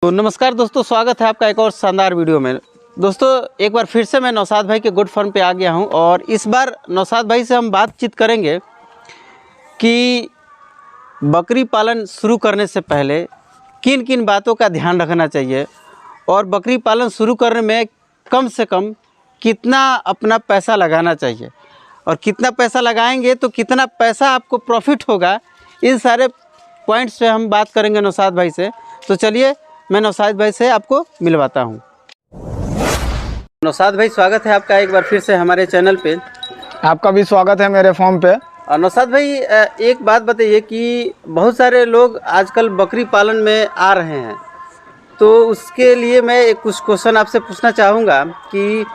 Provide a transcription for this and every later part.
तो नमस्कार दोस्तों, स्वागत है आपका एक और शानदार वीडियो में। दोस्तों एक बार फिर से मैं नौशाद भाई के गुड फार्म पे आ गया हूं और इस बार नौशाद भाई से हम बातचीत करेंगे कि बकरी पालन शुरू करने से पहले किन किन बातों का ध्यान रखना चाहिए और बकरी पालन शुरू करने में कम से कम कितना अपना पैसा लगाना चाहिए और कितना पैसा लगाएंगे तो कितना पैसा आपको प्रॉफिट होगा। इन सारे पॉइंट्स पे हम बात करेंगे नौशाद भाई से। तो चलिए मैं नौशाद भाई से आपको मिलवाता हूँ। नौशाद भाई, स्वागत है आपका एक बार फिर से हमारे चैनल पे। आपका भी स्वागत है मेरे फॉर्म पे। नौशाद भाई, एक बात बताइए कि बहुत सारे लोग आजकल बकरी पालन में आ रहे हैं, तो उसके लिए मैं एक कुछ क्वेश्चन आपसे पूछना चाहूँगा कि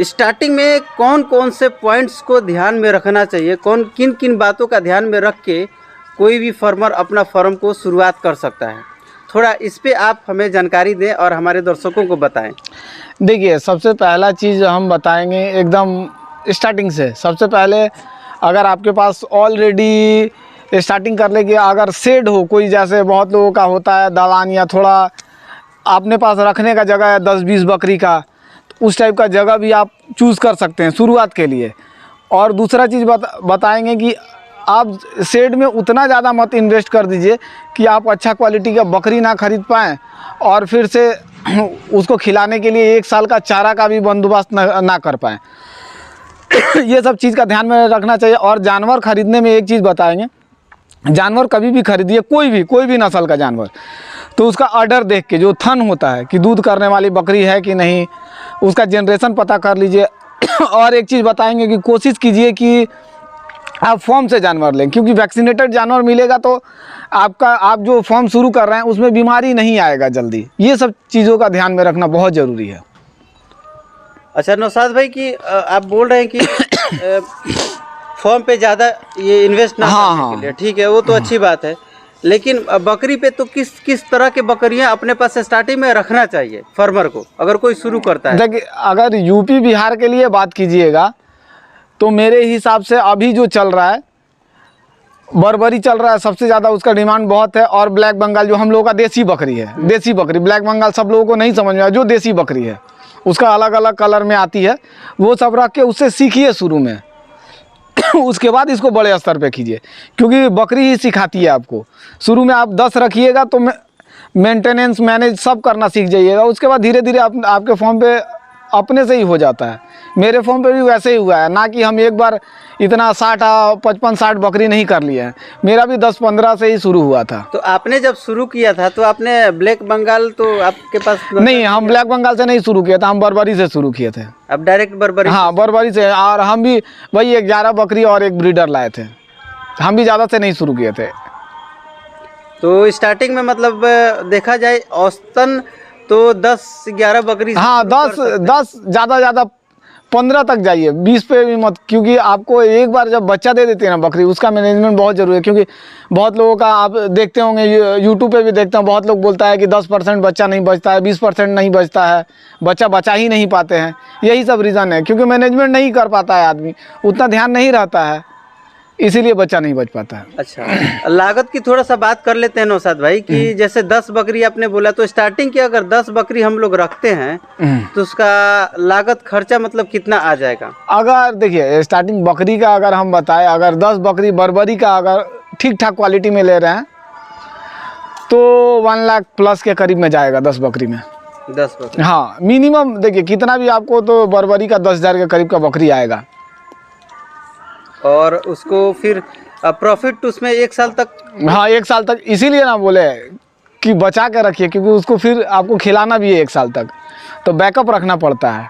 स्टार्टिंग में कौन कौन से पॉइंट्स को ध्यान में रखना चाहिए, किन किन बातों का ध्यान में रख के कोई भी फार्मर अपना फार्म को शुरुआत कर सकता है। थोड़ा इस पे आप हमें जानकारी दें और हमारे दर्शकों को बताएं। देखिए, सबसे पहला चीज़ हम बताएंगे एकदम स्टार्टिंग से। सबसे पहले अगर आपके पास ऑलरेडी स्टार्टिंग कर ले कि अगर शेड हो कोई, जैसे बहुत लोगों का होता है दलान या थोड़ा अपने पास रखने का जगह है 10-20 बकरी का, तो उस टाइप का जगह भी आप चूज़ कर सकते हैं शुरुआत के लिए। और दूसरा चीज़ बताएंगे कि आप शेड में उतना ज़्यादा मत इन्वेस्ट कर दीजिए कि आप अच्छा क्वालिटी का बकरी ना खरीद पाएँ और फिर से उसको खिलाने के लिए 1 साल का चारा का भी बंदोबस्त ना कर पाएँ। ये सब चीज़ का ध्यान में रखना चाहिए। और जानवर खरीदने में एक चीज़ बताएंगे, जानवर कभी भी खरीदिए, कोई भी नस्ल का जानवर, तो उसका ऑर्डर देख के, जो थन होता है कि दूध करने वाली बकरी है कि नहीं, उसका जनरेशन पता कर लीजिए। और एक चीज़ बताएंगे कि कोशिश कीजिए कि आप फॉर्म से जानवर लें, क्योंकि वैक्सीनेटेड जानवर मिलेगा तो आप जो फॉर्म शुरू कर रहे हैं उसमें बीमारी नहीं आएगा जल्दी। ये सब चीज़ों का ध्यान में रखना बहुत ज़रूरी है। अच्छा नौशाद भाई, कि आप बोल रहे हैं कि फॉर्म पे ज़्यादा ये इन्वेस्ट ना करने के लिए, ठीक है, वो तो अच्छी बात है, लेकिन बकरी पे तो किस तरह के बकरियां अपने पास स्टार्टिंग में रखना चाहिए फार्मर को, अगर कोई शुरू करता है? देखिए, अगर यूपी बिहार के लिए बात कीजिएगा तो मेरे हिसाब से अभी जो चल रहा है, बर्बरी चल रहा है सबसे ज़्यादा, उसका डिमांड बहुत है। और ब्लैक बंगाल जो हम लोगों का देसी बकरी है, देसी बकरी, ब्लैक बंगाल सब लोगों को नहीं समझ में आया, जो देसी बकरी है उसका अलग अलग कलर में आती है, वो सब रख के उससे सीखिए शुरू में। उसके बाद इसको बड़े स्तर पे कीजिए, क्योंकि बकरी ही सिखाती है आपको। शुरू में आप 10 रखिएगा तो मेंटेनेंस मैनेज सब करना सीख जाइएगा। उसके बाद धीरे धीरे आपके फॉर्म पे अपने से ही हो जाता है। मेरे फॉर्म पे भी वैसे ही हुआ है, ना कि हम एक बार इतना 55-60 बकरी नहीं कर लिए हैं। मेरा भी 10-15 से ही शुरू हुआ था। तो आपने जब शुरू किया था तो आपने ब्लैक बंगाल तो आपके पास नहीं, हम ब्लैक बंगाल से नहीं शुरू किया था, हम बर्बरी से शुरू किए थे। अब डायरेक्ट बर्बरी? हाँ, बर्बरी से। और हम भी वही 11 बकरी और एक ब्रीडर लाए थे, हम भी ज़्यादा से नहीं शुरू किए थे। तो स्टार्टिंग में मतलब देखा जाए औसतन तो 10-11 बकरी? हाँ, 10 ज़्यादा 15 तक जाइए, 20 पे भी मत, क्योंकि आपको एक बार जब बच्चा दे देती है ना बकरी, उसका मैनेजमेंट बहुत ज़रूरी है। क्योंकि बहुत लोगों का आप देखते होंगे, यूट्यूब पे भी देखते हैं, बहुत लोग बोलता है कि 10% बच्चा नहीं बचता है, 20% नहीं बचता है, बचा ही नहीं पाते हैं। यही सब रीज़न है, क्योंकि मैनेजमेंट नहीं कर पाता है आदमी, उतना ध्यान नहीं रहता है, इसीलिए बच्चा नहीं बच पाता है। अच्छा, लागत की थोड़ा सा बात कर लेते हैं नौशाद भाई, कि जैसे 10 बकरी आपने बोला, तो स्टार्टिंग की अगर 10 बकरी हम लोग रखते हैं तो उसका लागत खर्चा मतलब कितना आ जाएगा? अगर देखिए, स्टार्टिंग बकरी का अगर हम बताएं, अगर 10 बकरी बर्बरी का अगर ठीक ठाक क्वालिटी में ले रहे हैं तो 1 लाख प्लस के करीब में जाएगा 10 बकरी में। 10 बकरी? हाँ, मिनिमम। देखिए, कितना भी आपको तो बर्बरी का 10,000 के करीब का बकरी आएगा। और उसको फिर प्रॉफिट उसमें 1 साल तक? हाँ, 1 साल तक, इसीलिए ना बोले कि बचा के रखिए, क्योंकि उसको फिर आपको खिलाना भी है 1 साल तक, तो बैकअप रखना पड़ता है।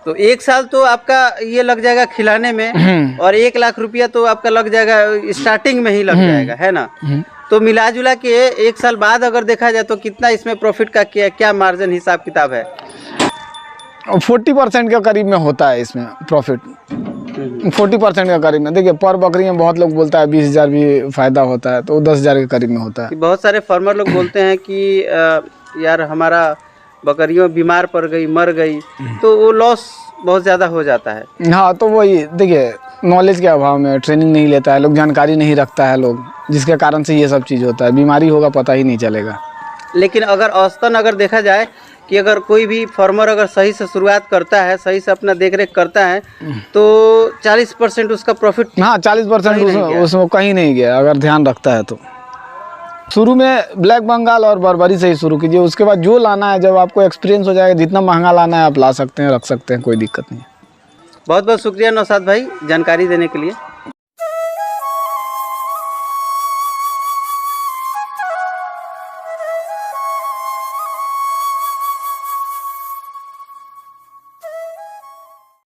तो 1 साल तो आपका ये लग जाएगा खिलाने में, और 1 लाख रुपया तो आपका लग जाएगा स्टार्टिंग में ही लग जाएगा, है ना? तो मिला जुला के 1 साल बाद अगर देखा जाए तो कितना इसमें प्रॉफिट का क्या मार्जिन हिसाब किताब है? 40% के करीब में होता है इसमें प्रॉफिट, 40% के करीब में। देखिए, पर बकरी में बहुत लोग बोलता है 20,000 भी फायदा होता है, तो 10,000 के करीब में होता है। बहुत सारे फार्मर लोग बोलते हैं कि यार हमारा बकरियों बीमार पड़ गई, मर गई, तो वो लॉस बहुत ज़्यादा हो जाता है। हाँ, तो वही देखिए, नॉलेज के अभाव में ट्रेनिंग नहीं लेता है लोग, जानकारी नहीं रखता है लोग, जिसके कारण से ये सब चीज़ होता है। बीमारी होगा पता ही नहीं चलेगा। लेकिन अगर औसतन अगर देखा जाए कि अगर कोई भी फार्मर अगर सही से शुरुआत करता है, सही से अपना देख रेख करता है, तो 40% उसका प्रॉफिट। हाँ 40% कहीं नहीं गया। उसमें कहीं नहीं गया अगर ध्यान रखता है तो। शुरू में ब्लैक बंगाल और बर्बरी से ही शुरू कीजिए, उसके बाद जो लाना है, जब आपको एक्सपीरियंस हो जाएगा, जितना महंगा लाना है आप ला सकते हैं, रख सकते हैं, कोई दिक्कत नहीं है। बहुत बहुत शुक्रिया नौशाद भाई जानकारी देने के लिए।